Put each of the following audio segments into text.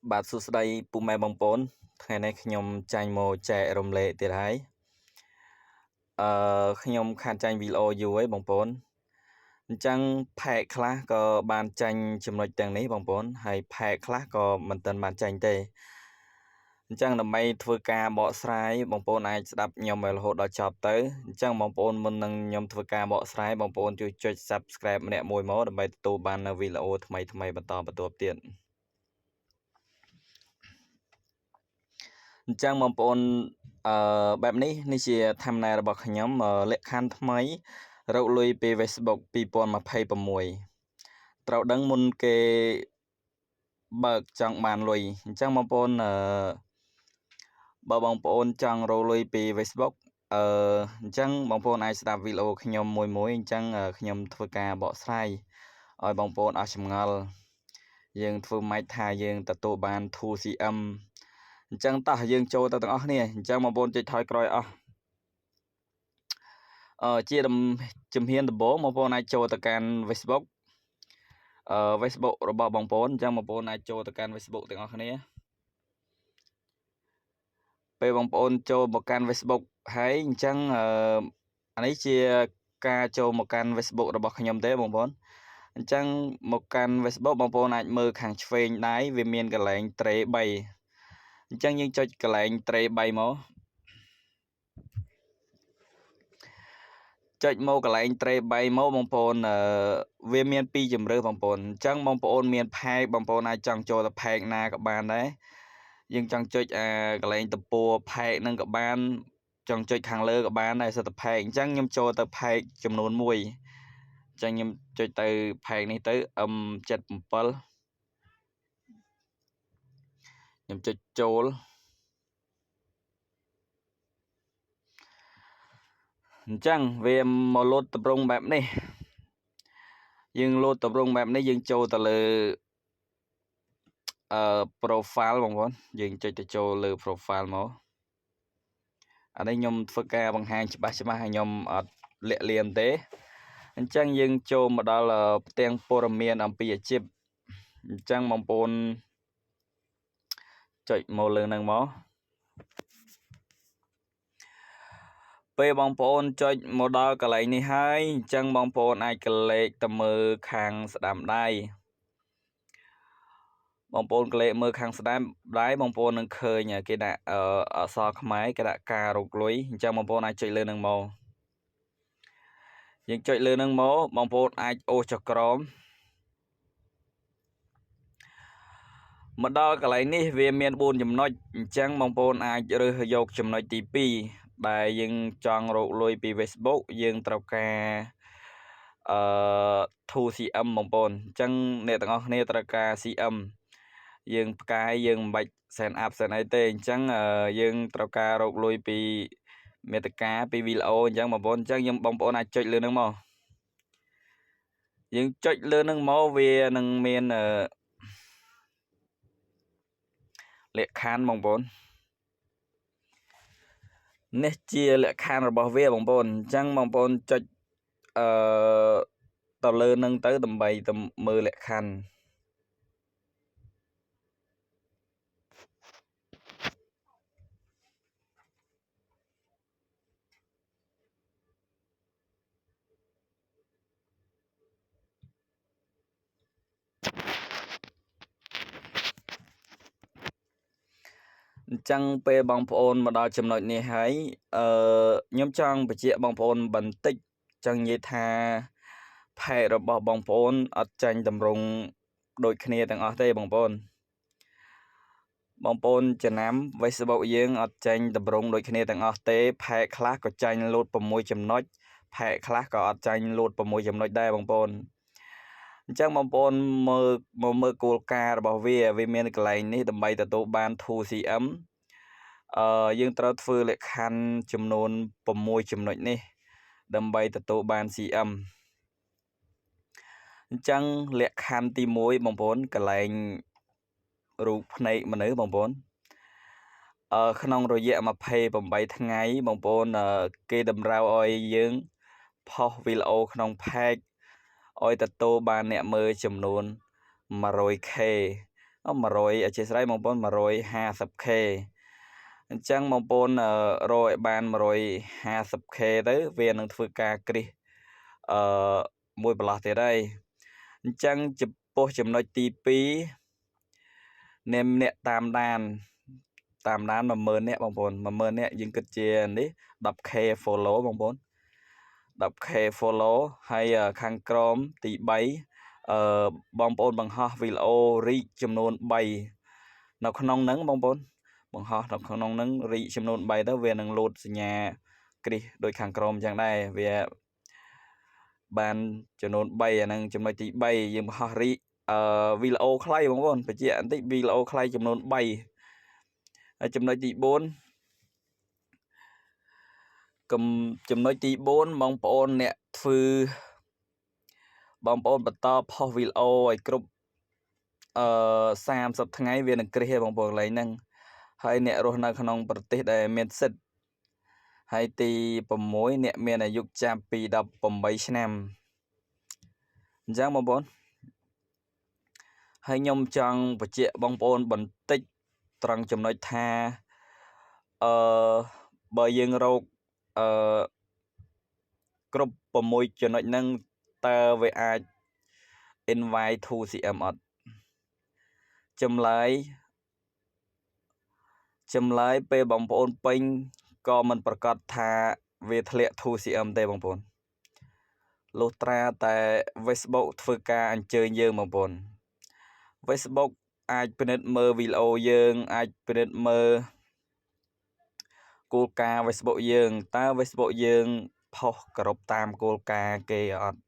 បាទសួស្តីពុកម៉ែបងប្អូនថ្ងៃនេះខ្ញុំចាញ់មកចែករំលែកទៀតហើយខ្ញុំខានចាញ់វីដេអូយូរហើយបងប្អូនអញ្ចឹងផែកខ្លះក៏បានចាញ់ចំណុចទាំងនេះបងប្អូនហើយផែកខ្លះក៏មិនទាន់បានចាញ់ទេអញ្ចឹងដើម្បីធ្វើការបកស្រាយបងប្អូនអាចស្ដាប់ខ្ញុំឲ្យរហូតដល់ចប់ទៅអញ្ចឹងបងប្អូនមុននឹងខ្ញុំធ្វើការបកស្រាយបងប្អូនជួយចុច Subscribe ម្នាក់មួយមកដើម្បីទទួលបាននូវវីដេអូថ្មីៗបន្តបន្ទាប់ទៀតអញ្ចឹងបងប្អូនបែបនេះជាធម្មតារបស់ខ្ញុំលក្ខខណ្ឌថ្មីរកលុយពី Facebook 2026ត្រូវដឹងមុនគេបើកចង់បានលុយអញ្ចឹងបងប្អូនបើបងប្អូនចង់រកលុយពី Facebook អញ្ចឹងបងប្អូនអាចស្ដាប់វីដេអូខ្ញុំមួយអញ្ចឹងខ្ញុំធ្វើការបកស្រាយឲ្យបងប្អូនអស់ចម្ងល់យើងធ្វើម៉េចថាយើងទទួលបាន 2CM អញ្ចឹងតោះយើងចូលទៅទាំងអស់គ្នាអញ្ចឹងបងប្អូនចុចថយក្រោយអស់ជាជំហានដំបូងបងប្អូនអាចចូលទៅកាន់ Facebook Facebook របស់បងប្អូនអញ្ចឹងបងប្អូនអាចចូលទៅកាន់ Facebook ទាំងអស់គ្នាពេលបងប្អូនចូលមកកាន់ Facebook ហើយអញ្ចឹងអានេះជាការចូលមកកាន់ Facebook របស់ខ្ញុំទេបងប្អូនអញ្ចឹងមកកាន់ Facebook បងប្អូនអាចមើលខាងឆ្វេងដៃវាមានកន្លែងត្រេ3អញ្ចឹងយើងចុចកន្លែងត្រេ3មកចុចមកកន្លែងត្រេ3មកបងប្អូនវាមានពីរជម្រើសបងប្អូនអញ្ចឹងបងប្អូនមានផែកបងប្អូនអាចចង់ចូលទៅផែកណាក៏បានដែរយើងចង់ចុចកន្លែងតពួរផែកនឹងក៏បានចង់ចុចខាងលើក៏បានដែរសិតតែផែកអញ្ចឹងខ្ញុំចូលទៅផែកចំនួន1អញ្ចឹងខ្ញុំចុចទៅផែកនេះទៅ M77 ខ្ញុំចុចចូលអញ្ចឹងវាមកលោតតម្រង់បែបនេះយើងលោតតម្រង់បែបនេះយើងចូលទៅលើprofile បងប្អូនយើងចុចទៅចូលលើ profile មកអានេះខ្ញុំធ្វើការបង្ហាញច្បាស់ឲ្យខ្ញុំអត់លាក់លៀមទេអញ្ចឹងយើងចូលមកដល់ផ្ទាំងព័ត៌មានអំពីអាជីពអញ្ចឹងបងប្អូនចុចមកលើហ្នឹងមកពេលបងប្អូនចុចមកដល់កន្លែងនេះហើយអញ្ចឹងបងប្អូនអាចក្លែកទៅមើលខាងស្ដាំដៃបងប្អូនក្លែកមើលខាងស្ដាំដៃបងប្អូននឹងឃើញគេដាក់អក្សរខ្មែរគេដាក់ការរកលុយអញ្ចឹងបងប្អូនអាចចុចលើនឹងមកយើងចុចលើនឹងមកបងប្អូនអាចអូសចុះក្រោមមកដល់កន្លែងនេះវាមាន4ចំណុចអញ្ចឹងបងប្អូនអាចរើសយកចំណុចទី2ដែលយើងចង់រកលុយពី Facebook យើងត្រូវការ2CM បងប្អូនអញ្ចឹងអ្នកទាំងអស់គ្នាត្រូវការ CM យើងផ្កាយយើងមិនបាច់ sign up សិនអីទេអញ្ចឹងយើងត្រូវការរកលុយពីមេតិកាពីវីដេអូអញ្ចឹងបងប្អូនអញ្ចឹងបងប្អូនអាចចុចលើនឹងមកយើងចុចលើនឹងមកវានឹងមានលក្ខខណ្ឌបងប្អូននេះជាលក្ខខណ្ឌរបស់វាបងប្អូនអញ្ចឹងបងប្អូនចុចទៅលើនឹងទៅដើម្បីទៅមើលលក្ខខណ្ឌអញ្ចឹងពេលបងប្អូនមកដល់ចំណុចនេះហើយខ្ញុំចង់បញ្ជាក់បងប្អូនបន្តិចចង់និយាយថាផែករបស់បងប្អូនអត់ចាញ់តម្រង់ដូចគ្នាទាំងអស់ទេបងប្អូនចំណាំ Facebook យើងអត់ចាញ់តម្រង់ដូចគ្នាទាំងអស់ទេផែកខ្លះក៏ចាញ់លោត6ចំណុចផែកខ្លះក៏អត់ចាញ់លោត6ចំណុចដែរបងប្អូនអញ្ចឹងបងប្អូនមើលគោលការណ៍របស់វាមានកន្លែងនេះដើម្បីទទួលបាន 2CM យើងត្រូវធ្វើលក្ខខណ្ឌចំនួន6ចំណុចនេះដើម្បីទទួលបាន CM អញ្ចឹងលក្ខខណ្ឌទី1បងប្អូនកន្លែងរូបភ្នែកមនុស្សបងប្អូនក្នុងរយៈ28ថ្ងៃបងប្អូនគេតម្រូវឲ្យយើងផុសវីដេអូក្នុងផែកឲ្យទទួលបានអ្នកមើលចំនួន 100k 100អធិស្ឋានបងប្អូន 150k អញ្ចឹងបងប្អូនរកឲ្យបាន 150k ទៅវានឹងធ្វើការគ្រីសមួយបន្លោះទៀតហើយអញ្ចឹងចំពោះចំណុចទី2អ្នកតាមដាន 10000 នាក់បងប្អូន 10000 នាក់យើងគិតជានេះ 10k follow បងប្អូន 10k follow ហើយខាងក្រោមទី3បងប្អូនបង្ហោះវីដេអូ reach ចំនួន3នៅក្នុងហ្នឹងបងប្អូនបង្ហោះនៅក្នុងហ្នឹង reach ចំនួន3ទៅវានឹងលោតសញ្ញាគ្រីសដូចខាងក្រោមអញ្ចឹងដែរវាបានចំនួន3អាហ្នឹងចំណុចទី3យើងបង្ហោះ reach វីដេអូខ្លីបងប្អូនបញ្ជាក់បន្តិចវីដេអូខ្លីចំនួន3ហើយចំណុចទី4ចំណុចទី4បងប្អូនអ្នកធ្វើបងប្អូនបន្តផុសវីដេអូឲ្យគ្រប់30ថ្ងៃវានឹងគ្រីសឯងបងប្អូនកន្លែងហ្នឹងហើយអ្នករស់នៅក្នុងប្រទេសដែលមានសិទ្ធិហើយទី6អ្នកមានអាយុចាប់ពី18ឆ្នាំអញ្ចឹងបងប្អូនហើយខ្ញុំចង់បញ្ជាក់បងប្អូនបន្តិចត្រង់ចំណុចថាបើយើងរកគ្រប់6ចំណុចហ្នឹងតើវាអាច invite to CM អត់ចម្លើយពេលបងប្អូនពេញក៏មិនប្រកាសថាវាធ្លាក់ to CM ទេបងប្អូនលុះត្រាតែ Facebook ធ្វើការអញ្ជើញយើងបងប្អូន Facebook អាចពិនិត្យមើលវីដេអូយើងអាចពិនិត្យមើលគោលការណ៍ Facebook យើងតើ Facebook យើងផុសគោរពតាមគោលការណ៍គេអត់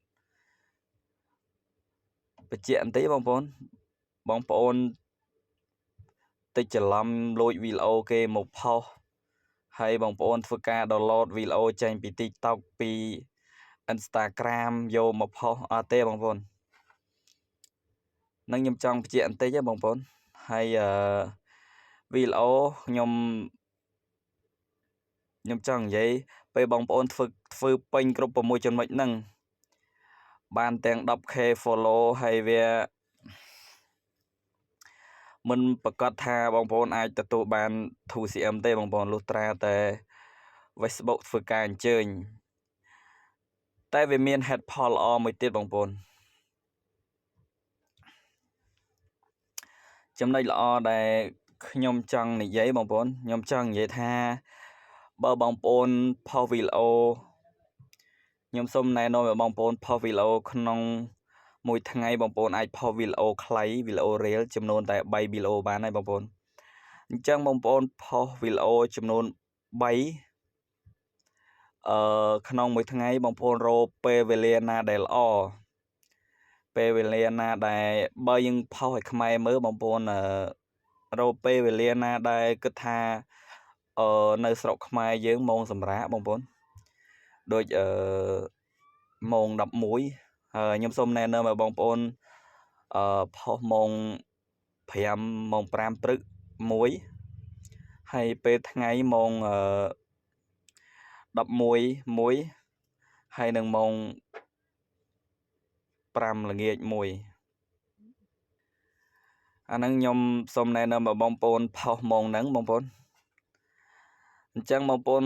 បញ្ជាក់បន្តិចបងប្អូនតិចច្រឡំលួចវីដេអូគេមកផុសហើយបងប្អូនធ្វើការ download វីដេអូចេញពី TikTok ពី Instagram យកមកផុសអត់ទេបងប្អូននឹងខ្ញុំចង់បញ្ជាក់បន្តិចទេបងប្អូនហើយវីដេអូខ្ញុំចង់និយាយពេលបងប្អូនធ្វើពេញគ្រប់6ចំណុចហ្នឹងបានទាំង 10k follow ហើយវាមិនប្រកាសថាបងប្អូនអាចទទួលបាន 2cm ទេបងប្អូនលុះត្រាតែ Facebook ធ្វើការអញ្ជើញតែវាមាន head ផលល្អមួយទៀតបងប្អូនចំណុចល្អដែលខ្ញុំចង់និយាយបងប្អូនខ្ញុំចង់និយាយថាបើបងប្អូនផុសវីដេអូខ្ញុំសូមណែនាំឲ្យបងប្អូនផុសវីដេអូក្នុងមួយថ្ងៃបងប្អូនអាចផុសវីដេអូខ្លីវីដេអូ reel ចំនួនតែ3វីដេអូបានហើយបងប្អូនអញ្ចឹងបងប្អូនផុសវីដេអូចំនួន3ក្នុងមួយថ្ងៃបងប្អូនរកពេលវេលាណាដែលល្អពេលវេលាណាដែលបើយើងផុសឲ្យខ្មែរមើលបងប្អូនរកពេលវេលាណាដែលគិតថានៅស្រុកខ្មែរយើងម៉ោងសម្រាប់បងប្អូនដូចម៉ោង11ហើយខ្ញុំសូមណែនាំឲ្យបងប្អូនផុសម៉ោង5ម៉ោង5ព្រឹក1ហើយពេលថ្ងៃម៉ោង11ហើយនឹងម៉ោង5ល្ងាច1អាហ្នឹងខ្ញុំសូមណែនាំឲ្យបងប្អូនផុសម៉ោងហ្នឹងបងប្អូនអញ្ចឹងបងប្អូន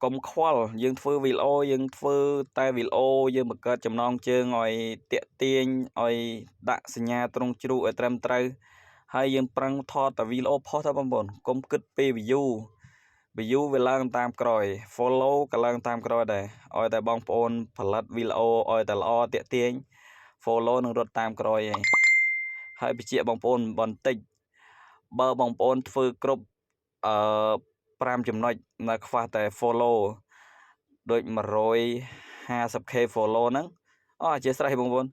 កុំខ្វល់យើងធ្វើវីដេអូយើងធ្វើតែវីដេអូយើងបង្កើតចំណងជើងឲ្យតាក់ទាញឲ្យដាក់សញ្ញាត្រង់ជ្រូកឲ្យត្រឹមត្រូវហើយយើងប្រឹងថតតែវីដេអូផុសទៅបងប្អូនកុំគិតពី view វាឡើងតាមក្រោយ follow ក៏ឡើងតាមក្រោយដែរឲ្យតែបងប្អូនផលិតវីដេអូឲ្យតែល្អតាក់ទាញ follow នឹងរត់តាមក្រោយឯងហើយបញ្ជាក់បងប្អូនបន្តិចបើបងប្អូនធ្វើគ្រប់5ចំណុចនៅខ្វះតែ follow ដូច 150k follow ហ្នឹងអធិស្ឋានបងប្អូន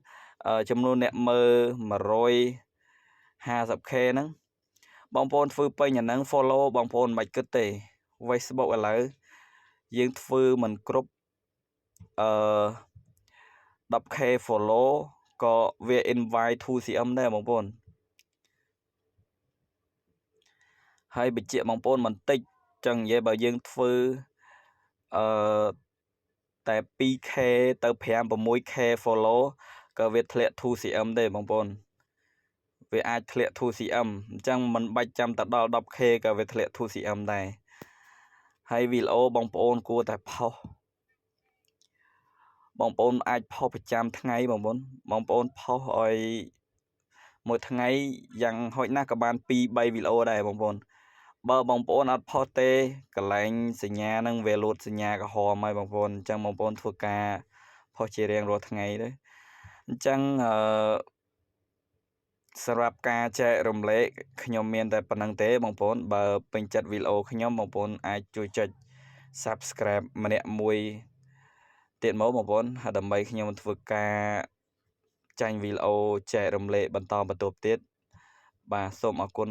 ចំនួនអ្នកមើល 150k ហ្នឹងបងប្អូនធ្វើពេញអាហ្នឹង follow បងប្អូនមិនគិតទេ Facebook ឥឡូវយើងធ្វើមិនគ្រប់10k follow ក៏វា invite 2cm ដែរបងប្អូនហើយបញ្ជាក់បងប្អូនបន្តិចចង់និយាយបើយើងធ្វើតែ 2k ទៅ 5-6k follow ក៏វាធ្លាក់ 2cm ដែរបងប្អូន វាអាចធ្លាក់ 2cm អញ្ចឹងមិនបាច់ចាំតែដល់ 10k ក៏វាធ្លាក់ 2cm ដែរហើយវីដេអូបងប្អូនគួរតែផុសបងប្អូនអាចផុសប្រចាំថ្ងៃបងប្អូនផុសឲ្យមួយថ្ងៃយ៉ាងហោចណាស់ក៏បាន 2-3 វីដេអូដែរបងប្អូនបើបងប្អូនអត់ផុសទេកន្លែងសញ្ញានឹងវាលូតសញ្ញាក្រហមហើយបងប្អូនអញ្ចឹងបងប្អូនធ្វើការផុសជារៀងរាល់ថ្ងៃទៅអញ្ចឹងសម្រាប់ការចែករំលែកខ្ញុំមានតែប៉ុណ្្នឹងទេបងប្អូនបើពេញចិត្តវីដេអូខ្ញុំបងប្អូនអាចជួយចុច Subscribe ម្នាក់មួយទៀតមកបងប្អូនហើយដើម្បីខ្ញុំធ្វើការចាញ់វីដេអូចែករំលែកបន្តបន្ទាប់ទៀតបាទសូមអរគុណ